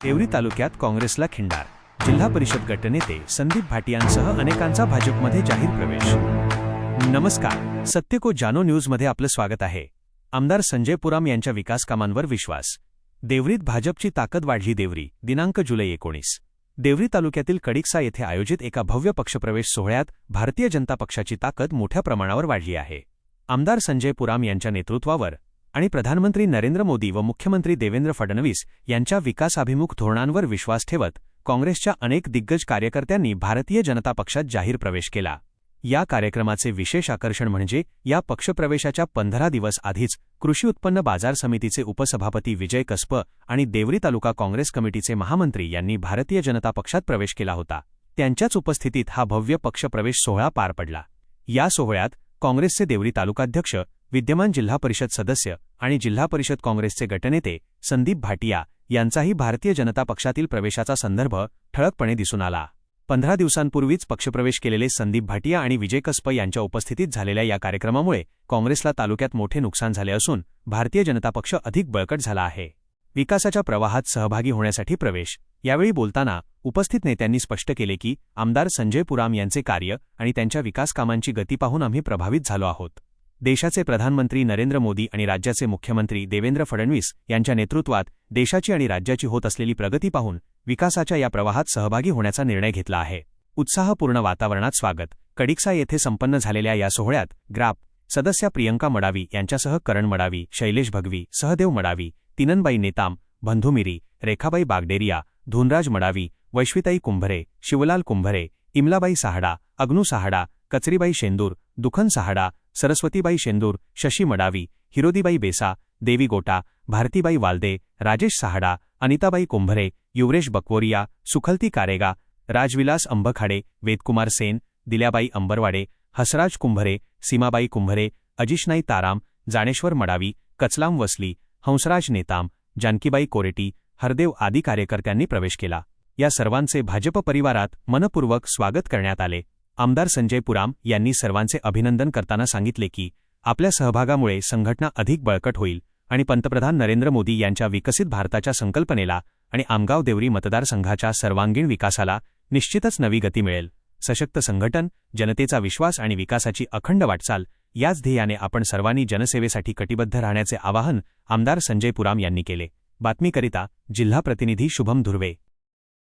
देवरी तालुक्यात काँग्रेसला खिंडार. जिल्हा परिषद गटनेते संदीप भाटियांसह अनेकांचा भाजपमध्ये जाहीर प्रवेश. नमस्कार, सत्य को जानो न्यूजमध्ये आपलं स्वागत आहे. आमदार संजय पुराम यांच्या विकास कामांवर विश्वास. देवरीत भाजपची ताकद वाढली. देवरी, दिनांक जुलै 19. देवरी तालुक्यातील कडिकसा येथे आयोजित एका भव्य पक्षप्रवेश सोहळ्यात भारतीय जनता पक्षाची ताकद मोठ्या प्रमाणावर वाढली आहे. आमदार संजय पुराम यांच्या नेतृत्वावर आणि प्रधानमंत्री नरेंद्र मोदी व मुख्यमंत्री देवेंद्र फडणवीस यांच्या विकासाभिमुख धोरणांवर विश्वास ठेवत काँग्रेसच्या अनेक दिग्गज कार्यकर्त्यांनी भारतीय जनता पक्षात जाहीर प्रवेश केला. या कार्यक्रमाचे विशेष आकर्षण म्हणजे या पक्षप्रवेशाच्या 15 दिवस आधीच कृषी उत्पन्न बाजार समितीचे उपसभापती विजय कसप आणि देवरी तालुका काँग्रेस कमिटीचे महामंत्री यांनी भारतीय जनता पक्षात प्रवेश केला होता. त्यांच्याच उपस्थितीत हा भव्य पक्षप्रवेश सोहळा पार पडला. या सोहळ्यात काँग्रेसचे देवरी तालुकाध्यक्ष, विद्यमान जिल्हा परिषद सदस्य आणि जिल्हा परिषद काँग्रेसचे गटनेते संदीप भाटिया यांचाही भारतीय जनता पक्षातील प्रवेशाचा संदर्भ ठळकपणे दिसून आला. 15 दिवसांपूर्वीच पक्षप्रवेश केलेले संदीप भाटिया आणि विजय कसप यांच्या उपस्थितीत झालेल्या या कार्यक्रमामुळे काँग्रेसला तालुक्यात मोठे नुकसान झाले असून भारतीय जनता पक्ष अधिक बळकट झाला आहे. विकासाच्या प्रवाहात सहभागी होण्यासाठी प्रवेश. यावेळी बोलताना उपस्थित नेत्यांनी स्पष्ट केले की आमदार संजय पुराम यांचे कार्य आणि त्यांच्या विकास कामांची गती पाहून आम्ही प्रभावित झालो आहोत. देशाचे प्रधानमंत्री नरेंद्र मोदी आणि राज्याचे मुख्यमंत्री देवेंद्र फडणवीस यांच्या नेतृत्वात देशाची आणि राज्याची होत असलेली प्रगती पाहून विकासाच्या या प्रवाहात सहभागी होण्याचा निर्णय घेतला आहे. उत्साहपूर्ण वातावरणात स्वागत. कडिकसा येथे संपन्न झालेल्या या सोहळ्यात ग्राप सदस्या प्रियंका मडावी यांच्यासह करण मडावी, शैलेश भगवी, सहदेव मडावी, तिननबाई नेताम, बंधू मिरी, रेखाबाई बागडेरिया, धुनराज मडावी, वैश्विताई कुंभरे, शिवलाल कुंभरे, इमलाबाई साहडा, अग्नू साहडा, कचरीबाई शेंदूर, दुखन साहडा, सरस्वतीबाई शेंदूर, शशी मडावी, हिरोदीबाई बेसा, देवी गोटा, भारतीबाई वालदे, राजेश साहडा, अनिताबाई कुंभरे, युवरेश बकवोरिया, सुखलती कारेगा, राजविलास अंबखाडे, वेदकुमार सेन, दिल्याबाई अंबरवाडे, हसराज कुंभरे, सीमाबाई कुंभरे, अजिशनाई ताराम, जाणेश्वर मडावी, कचलाम वसली, हंसराज नेताम, जानकीबाई कोरेटी, हरदेव आदी कार्यकर्त्यांनी प्रवेश केला. या सर्वांचे भाजप परिवारात मनपूर्वक स्वागत करण्यात आले. आमदार संजय पुराम यांनी सर्वांचे अभिनंदन करताना सांगितले की आपल्या सहभागामुळे संघटना अधिक बळकट होईल आणि पंतप्रधान नरेंद्र मोदी यांच्या विकसित भारताच्या संकल्पनेला आणि आमगाव देवरी मतदारसंघाच्या सर्वांगीण विकासाला निश्चितच नवी गती मिळेल. सशक्त संघटन, जनतेचा विश्वास आणि विकासाची अखंड वाटचाल याच ध्येयाने आपण सर्वांनी जनसेवेसाठी कटिबद्ध राहण्याचे आवाहन आमदार संजय पुराम यांनी केले. बातमीकरिता जिल्हा प्रतिनिधी शुभम धुर्वे.